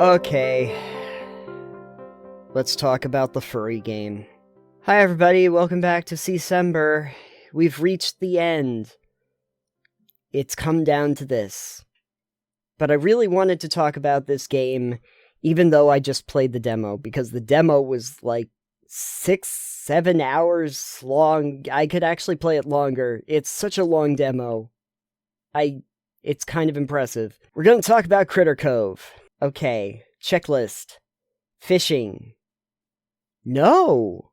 Okay, let's talk about the furry game. Hi everybody, welcome back to Seacember. We've reached the end. It's come down to this. But I really wanted to talk about this game, even though I just played the demo, because the demo was like 6-7 hours long. I could actually play it longer. It's such a long demo. It's kind of impressive. We're going to talk about Critter Cove. Okay, checklist. Fishing. No,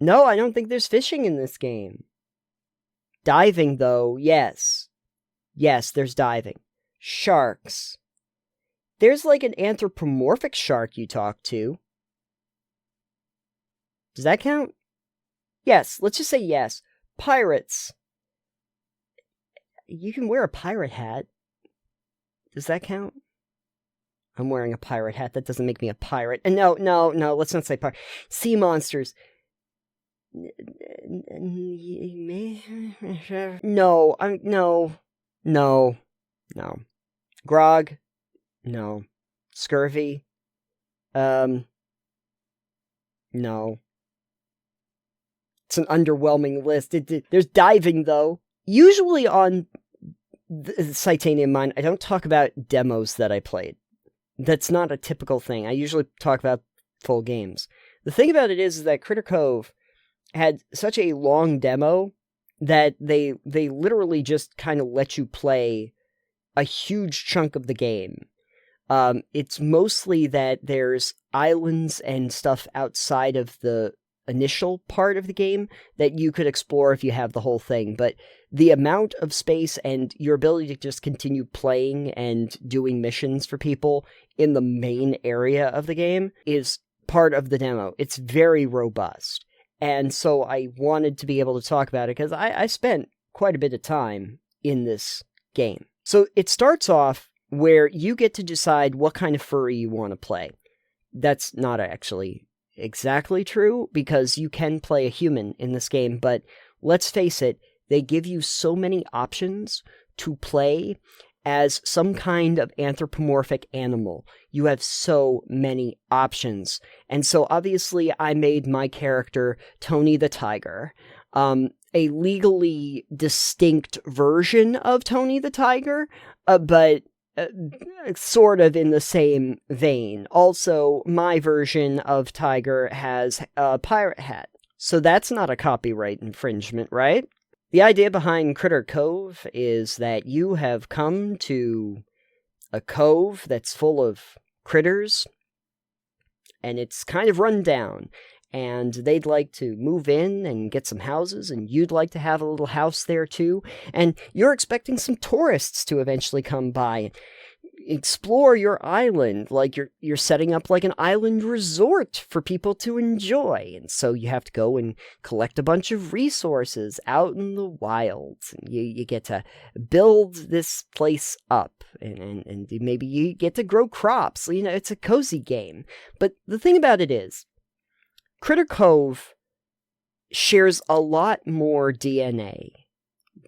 I don't think there's fishing in this game. Diving, though, yes. Yes, there's diving. Sharks. There's like an anthropomorphic shark you talk to. Does that count? Yes, let's just say yes. Pirates. You can wear a pirate hat. Does that count? I'm wearing a pirate hat. That doesn't make me a pirate. And no, let's not say pirate. Sea monsters. No. Grog? No. Scurvy? No. It's an underwhelming list. There's diving, though. Usually on the Psitanium Mine, I don't talk about demos that I played. That's not a typical thing. I usually talk about full games. The thing about it is that Critter Cove had such a long demo that they literally just kind of let you play a huge chunk of the game. It's mostly that there's islands and stuff outside of the initial part of the game that you could explore if you have the whole thing, but the amount of space and your ability to just continue playing and doing missions for people in the main area of the game is part of the demo. It's very robust. And so I wanted to be able to talk about it because I spent quite a bit of time in this game. So it starts off where you get to decide what kind of furry you want to play. That's not actually exactly true because you can play a human in this game, but let's face it, they give you so many options to play as some kind of anthropomorphic animal. You have so many options. And so obviously I made my character Tony the Tiger, a legally distinct version of Tony the Tiger, but sort of in the same vein. Also, my version of Tiger has a pirate hat. So that's not a copyright infringement, right? The idea behind Critter Cove is that you have come to a cove that's full of critters, and it's kind of run down, and they'd like to move in and get some houses, and you'd like to have a little house there too, and you're expecting some tourists to eventually come by and explore your island, like you're setting up like an island resort for people to enjoy, and so you have to go and collect a bunch of resources out in the wilds, and you get to build this place up, and maybe you get to grow crops. You know, it's a cozy game. But the thing about it is, Critter Cove shares a lot more DNA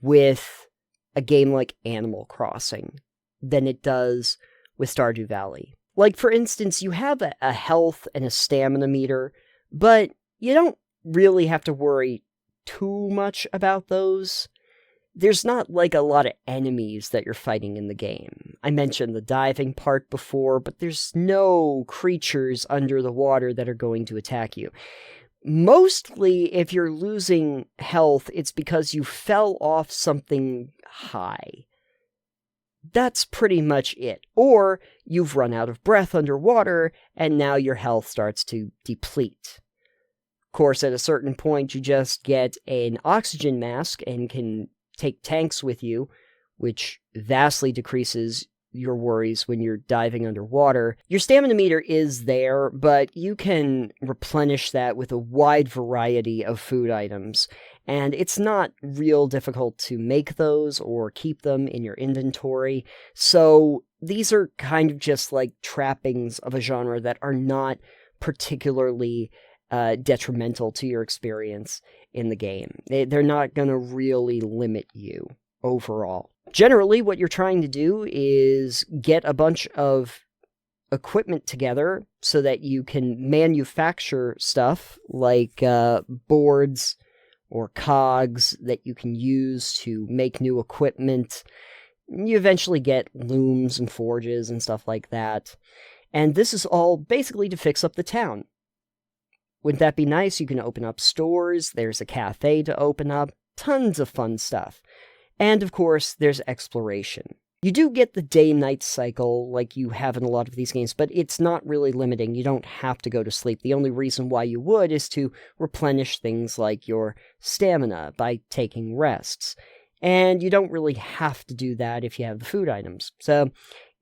with a game like Animal Crossing than it does with Stardew Valley. Like, for instance, you have a health and a stamina meter, but you don't really have to worry too much about those. There's not, like, a lot of enemies that you're fighting in the game. I mentioned the diving part before, but there's no creatures under the water that are going to attack you. Mostly, if you're losing health, it's because you fell off something high. That's pretty much it. Or you've run out of breath underwater, and now your health starts to deplete. Of course, at a certain point, you just get an oxygen mask and can take tanks with you, which vastly decreases your worries when you're diving underwater. Your stamina meter is there, but you can replenish that with a wide variety of food items, and it's not real difficult to make those or keep them in your inventory, so these are kind of just like trappings of a genre that are not particularly detrimental to your experience in the game. They're not going to really limit you overall. Generally, what you're trying to do is get a bunch of equipment together so that you can manufacture stuff like boards or cogs that you can use to make new equipment. You eventually get looms and forges and stuff like that. And this is all basically to fix up the town. Wouldn't that be nice? You can open up stores, there's a cafe to open up, tons of fun stuff. And of course, there's exploration. You do get the day-night cycle like you have in a lot of these games, but it's not really limiting. You don't have to go to sleep. The only reason why you would is to replenish things like your stamina by taking rests. And you don't really have to do that if you have the food items. So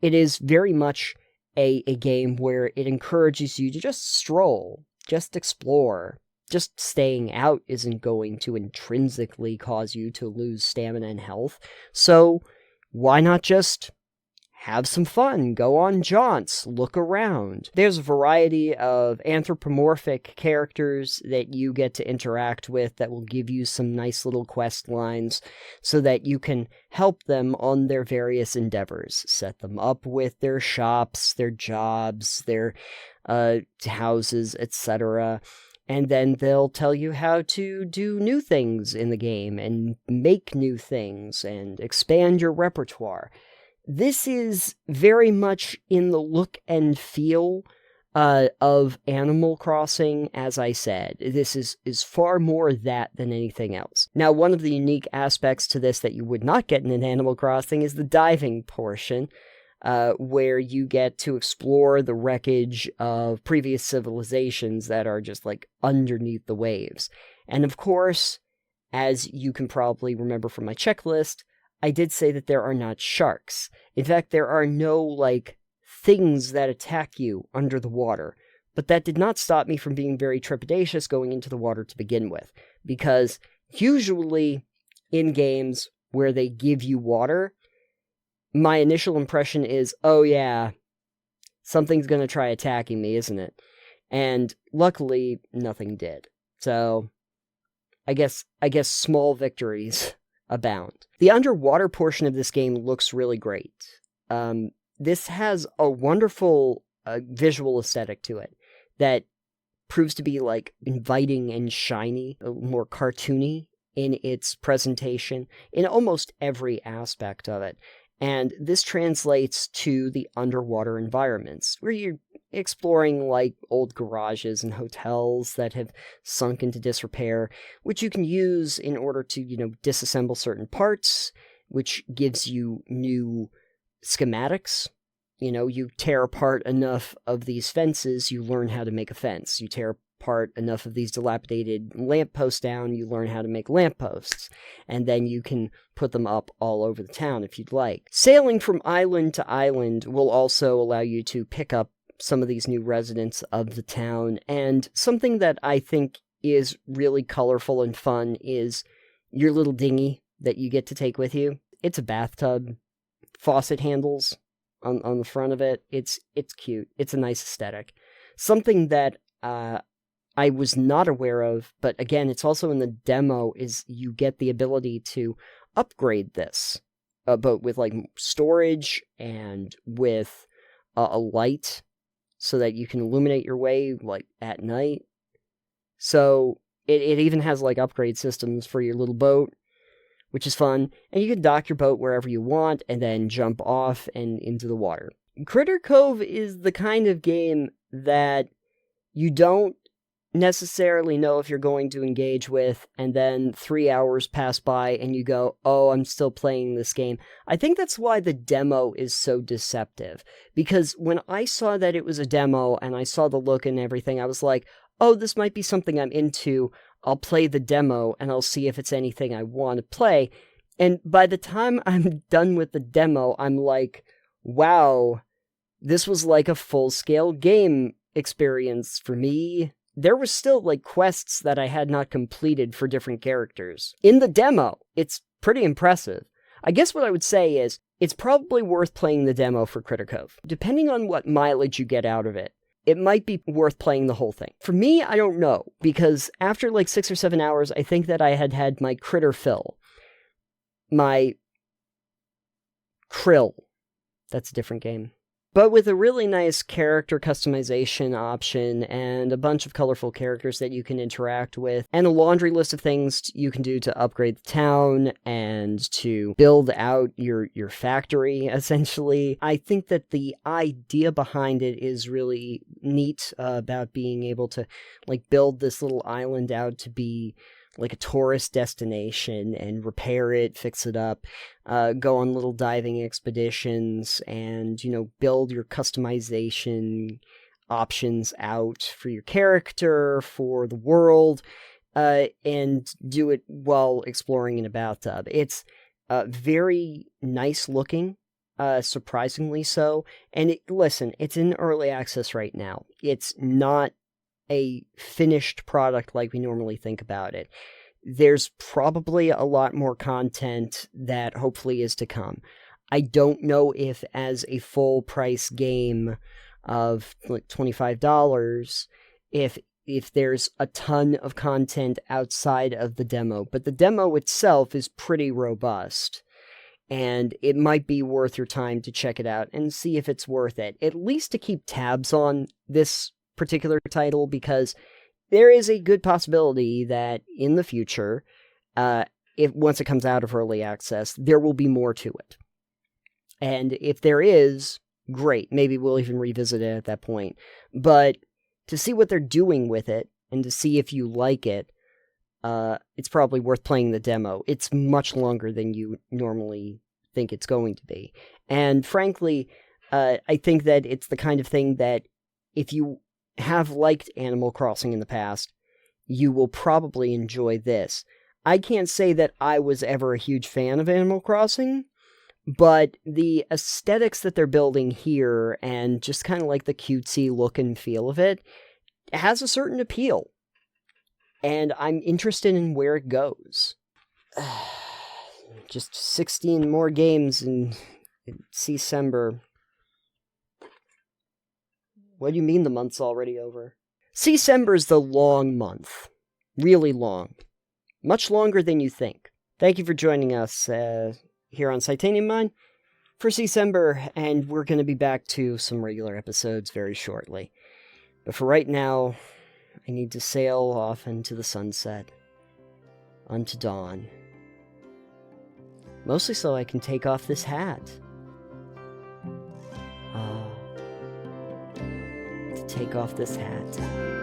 it is very much a game where it encourages you to just stroll, just explore. Just staying out isn't going to intrinsically cause you to lose stamina and health. So why not just have some fun, go on jaunts, look around? There's a variety of anthropomorphic characters that you get to interact with that will give you some nice little quest lines so that you can help them on their various endeavors. Set them up with their shops, their jobs, their houses, etc., and then they'll tell you how to do new things in the game and make new things and expand your repertoire. This is very much in the look and feel of Animal Crossing, as I said. This is far more that than anything else. Now, one of the unique aspects to this that you would not get in an Animal Crossing is the diving portion, where you get to explore the wreckage of previous civilizations that are just like underneath the waves. And of course, as you can probably remember from my checklist, I did say that there are not sharks. In fact, there are no like things that attack you under the water. But that did not stop me from being very trepidatious going into the water to begin with, because usually in games where they give you water, my initial impression is, oh yeah, something's going to try attacking me, isn't it? And luckily, nothing did. So, I guess small victories abound. The underwater portion of this game looks really great. This has a wonderful visual aesthetic to it that proves to be like inviting and shiny, more cartoony in its presentation, in almost every aspect of it. And this translates to the underwater environments, where you're exploring like old garages and hotels that have sunk into disrepair, which you can use in order to, disassemble certain parts, which gives you new schematics. You tear apart enough of these fences, you learn how to make a fence. You tear apart enough of these dilapidated lampposts down, you learn how to make lampposts. And then you can put them up all over the town if you'd like. Sailing from island to island will also allow you to pick up some of these new residents of the town. And something that I think is really colorful and fun is your little dinghy that you get to take with you. It's a bathtub, faucet handles on the front of it. It's cute. It's a nice aesthetic. Something that I was not aware of, but again, it's also in the demo, is you get the ability to upgrade this, but with like storage and with a light so that you can illuminate your way like at night. So it even has like upgrade systems for your little boat, which is fun, and you can dock your boat wherever you want and then jump off and into the water. Critter Cove is the kind of game that you don't necessarily know if you're going to engage with, and then 3 hours pass by and you go, oh, I'm still playing this game. I think that's why the demo is so deceptive, because when I saw that it was a demo and I saw the look and everything, I was like, oh, this might be something I'm into. I'll play the demo and I'll see if it's anything I want to play. And by the time I'm done with the demo, I'm like, wow, this was like a full-scale game experience for me. There were still like quests that I had not completed for different characters. In the demo, it's pretty impressive. I guess what I would say is, it's probably worth playing the demo for Critter Cove. Depending on what mileage you get out of it, it might be worth playing the whole thing. For me, I don't know, because after like 6 or 7 hours, I think that I had had my critter fill. My krill. That's a different game. but with a really nice character customization option and a bunch of colorful characters that you can interact with, and a laundry list of things you can do to upgrade the town and to build out your factory, essentially. I think that the idea behind it is really neat, about being able to like build this little island out to be like a tourist destination and repair it, fix it up, go on little diving expeditions, and, build your customization options out for your character, for the world, and do it while exploring in a bathtub. It's very nice looking, surprisingly so, and listen, it's in early access right now. It's not a finished product like we normally think about it. There's probably a lot more content that hopefully is to come. I don't know if as a full price game of like $25, if there's a ton of content outside of the demo, but the demo itself is pretty robust. And it might be worth your time to check it out and see if it's worth it, at least to keep tabs on this particular title, because there is a good possibility that in the future, once it comes out of early access, there will be more to it. And if there is, great, maybe we'll even revisit it at that point. But to see what they're doing with it, and to see if you like it, it's probably worth playing the demo. It's much longer than you normally think it's going to be. And frankly, I think that it's the kind of thing that if you have liked Animal Crossing in the past, you will probably enjoy this. I can't say that I was ever a huge fan of Animal Crossing, but the aesthetics that they're building here, and just kind of like the cutesy look and feel of it, has a certain appeal. And I'm interested in where it goes. Just 16 more games in Seacember. What do you mean the month's already over? Seacember's the long month. Really long. Much longer than you think. Thank you for joining us here on Psitanium Mine for Seacember, and we're going to be back to some regular episodes very shortly. But for right now, I need to sail off into the sunset, unto dawn. Mostly so I can take off this hat. Take off this hat.